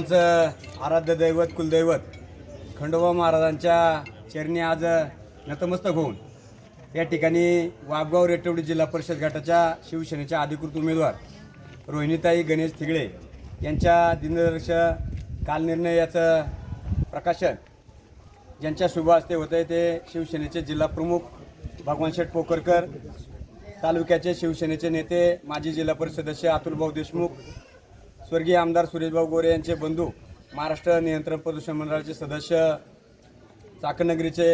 सर्वांचं आराध्य दैवत कुलदैवत खंडोबा महाराजांच्या चरणी आज नतमस्तक होऊन या ठिकाणी वाघगाव रेटवडी जिल्हा परिषद गटाच्या शिवसेनेच्या अधिकृत उमेदवार रोहिणीताई गणेश थिगळे यांच्या दिनदर्श कालनिर्णयाचं प्रकाशन ज्यांच्या शुभ हस्ते होत आहे ते शिवसेनेचे जिल्हा प्रमुख भगवान शेठ पोकरकर, तालुक्याचे शिवसेनेचे नेते माजी जिल्हा परिषद सदस्य अतुलभाऊ देशमुख, स्वर्गीय आमदार सुरेशभाऊ गोरे यांचे बंधू, महाराष्ट्र नियंत्रण प्रदूषण मंडळाचे सदस्य चाकणनगरीचे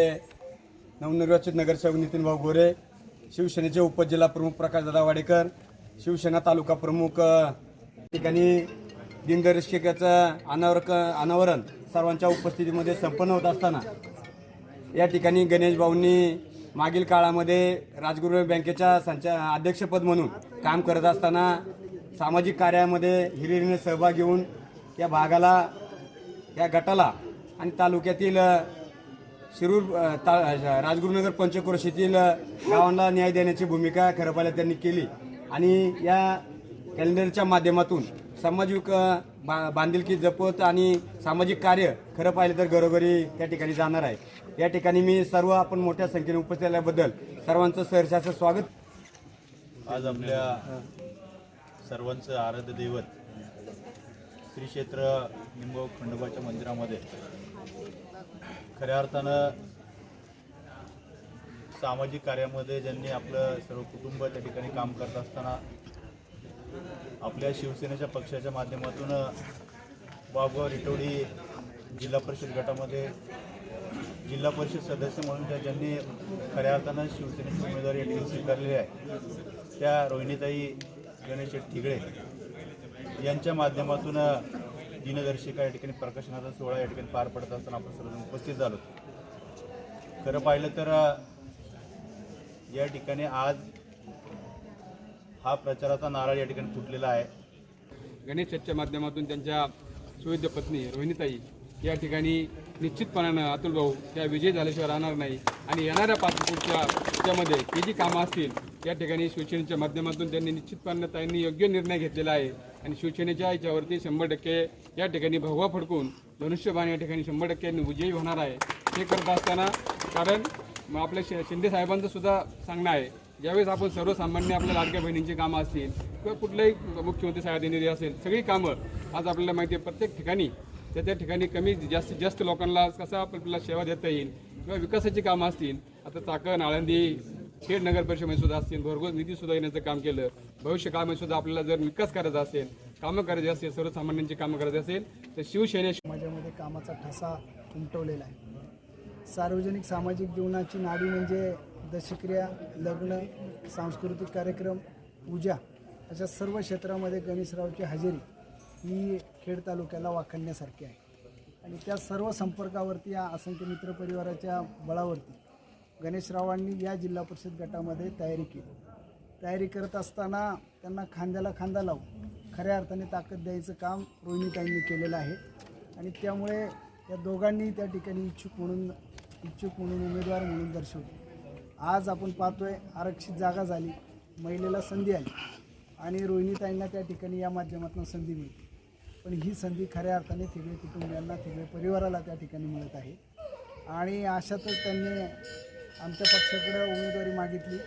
नवनिर्वाचित नगरसेवक नितीनभाऊ गोरे, शिवसेनेचे उपजिल्हा प्रमुख प्रकाशदादा वाडेकर, शिवसेना तालुका प्रमुख ठिकाणी दिनदर्शिकेचं अनावरण सर्वांच्या उपस्थितीमध्ये संपन्न होत असताना या ठिकाणी गणेश भाऊंनी मागील काळामध्ये राजगुरू बँकेच्या अध्यक्षपद म्हणून काम करत असताना सामाजिक कार्यामध्ये हिरिरीने सहभाग घेऊन या भागाला, या गटाला आणि तालुक्यातील शिरूर राजगुरुनगर पंचक्रोशीतील गावांना न्याय देण्याची भूमिका खरं पाहिलं त्यांनी केली आणि या कॅलेंडरच्या माध्यमातून सामाजिक बांधिलकी जपत आणि सामाजिक कार्य खरं पाहिलं तर घरोघरी त्या ठिकाणी जाणार आहे। या ठिकाणी मी सर्व आपण मोठ्या संख्येने उपस्थित असल्याबद्दल सर्वांचं सहर्षाचं स्वागत। आज आपल्या सर्वांचं आराध्य दैवत श्री क्षेत्र निमगाव खंडोबाच्या मंदिरामध्ये खऱ्या अर्थानं सामाजिक कार्यामध्ये ज्यांनी आपलं सर्व कुटुंब त्या ठिकाणी काम करत असताना आपल्या शिवसेनेच्या पक्षाच्या माध्यमातून वाघगाव रेटवडी जिल्हा परिषद गटामध्ये जिल्हा परिषद सदस्य म्हणून ज्यांनी खऱ्या अर्थानं शिवसेनेची उमेदवारी या ठिकाणी स्वीकारलेली आहे त्या रोहिणीताई गणेश थिगळे यांच्या माध्यमातून दिनदर्शिका या ठिकाणी प्रकाशनाचा सोहळा या ठिकाणी पार पडत असताना आपण सर्वजण उपस्थित झालो। खरं पाहिलं तर या ठिकाणी आज हा प्रचाराचा नारळ या ठिकाणी फुटलेला आहे। गणेशच्या माध्यमातून त्यांच्या सुविद्य पत्नी रोहिणीताई या ठिकाणी निश्चितपणानं अतुलभाऊ त्या विजय झाल्याशिवाय राहणार नाही आणि येणाऱ्या त्यामध्ये हे जी कामं असतील या ठिकाणी शिवसेनेच्या माध्यमातून त्यांनी निश्चितपणे त्यांनी योग्य निर्णय घेतलेला आहे आणि शिवसेनेच्या याच्यावरती 100% या ठिकाणी भगवा फडकून धनुष्यबाण या ठिकाणी 100% विजयी होणार आहे। हे करत असताना कारण आपल्या शिंदे साहेबांचं सुद्धा सांगणं आहे, ज्यावेळेस आपण सर्वसामान्य आपल्या लाडक्या बहिणींची कामं असतील किंवा कुठल्याही मुख्यमंत्री सहाय्यता निधी असेल, सगळी कामं आज आपल्याला माहिती आहे प्रत्येक ठिकाणी त्या ठिकाणी जास्तीत जास्त लोकांना कसं आपल्याला सेवा देता येईल किंवा विकासाची कामं असतील, आता चाकण, आळंदी, खेड नगर परिषदेमध्ये सुद्धा असतील, भरघोस निधीसुद्धा येण्याचं काम केलं। भविष्य काळामध्ये सुद्धा आपल्याला जर विकास करायचा असेल, कामं करायची असेल, सर्वसामान्यांची कामं करायची असेल तर शिवसेने समाजामध्ये कामाचा ठसा उमटवलेला आहे। सार्वजनिक सामाजिक जीवनाची नाडी म्हणजे दशक्रिया, लग्न, सांस्कृतिक कार्यक्रम, पूजा अशा सर्व क्षेत्रामध्ये गणेशरावची हजेरी ही खेड तालुक्याला वाखाणण्यासारखी आहे आणि त्या सर्व संपर्कावरती या असंख्य मित्रपरिवाराच्या बळावरती गणेशरावांनी या जिल्हा परिषद गटामध्ये तयारी केली। तयारी करत असताना त्यांना खांद्याला खांदा लावून खऱ्या अर्थाने ताकद द्यायचं काम रोहिणीताईंनी केलेलं आहे आणि त्यामुळे या दोघांनी त्या ठिकाणी इच्छुक म्हणून उमेदवार म्हणून दर्शवले। आज आपण पाहतोय आरक्षित जागा झाली, महिलेला संधी आली आणि रोहिणीताईंना त्या ठिकाणी या माध्यमातून संधी मिळते, पण ही संधी खऱ्या अर्थाने थिगळे कुटुंबियांना, थिगळे परिवाराला त्या ठिकाणी मिळत आहे आणि अशातच त्यांनी आमच्या पक्षाकडे उमेदवारी मागितली।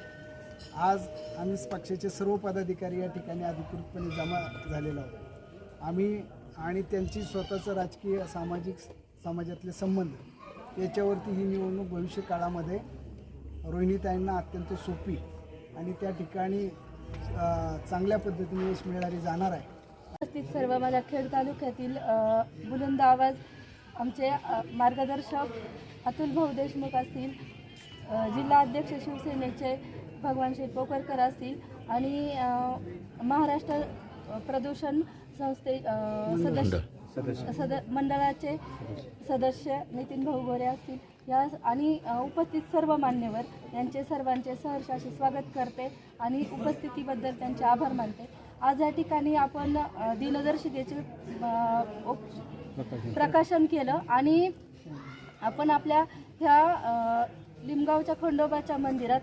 आज आम्ही पक्षाचे सर्व पदाधिकारी या ठिकाणी अधिकृतपणे जमा झालेलो आहोत। आम्ही आणि त्यांची स्वतःचं राजकीय समाजातले संबंध याच्यावरती ही निवडणूक भविष्य काळामध्ये रोहिणीताईंना अत्यंत सोपी आणि त्या ठिकाणी चांगल्या पद्धतीने यश मिळणारी जाणार आहे। उपस्थित सर्व माझ्या खेड तालुक्यातील बुलंद आवाज आमचे मार्गदर्शक अतुलभाऊ देशमुख असतील, जिल्हा अध्यक्ष शिवसेनेचे भगवान शेठ पोकरकर असतील आणि महाराष्ट्र प्रदूषण संस्थे मंडळाचे सदस्य नितीनभाऊ गोरे असतील या आणि उपस्थित सर्व मान्यवर यांचे सर्वांचे सहर्ष असे स्वागत करते आणि उपस्थितीबद्दल त्यांचे आभार मानते। आज या ठिकाणी आपण दिनदर्शिकेचे प्रकाशन केलं आणि आपण आपल्या ह्या लिमगावच्या खंडोबाच्या मंदिरात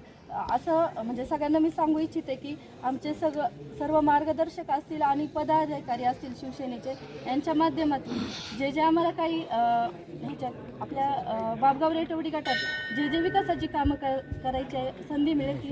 असं म्हणजे सगळ्यांना मी सांगू इच्छिते की आमचे सर्व मार्गदर्शक असतील आणि पदाधिकारी असतील शिवसेनेचे यांच्या माध्यमातून जे आम्हाला काही ह्याच्यात आपल्या वाबगाव रेटवडी गटात जे विकासाची कामं करायची संधी मिळेल ती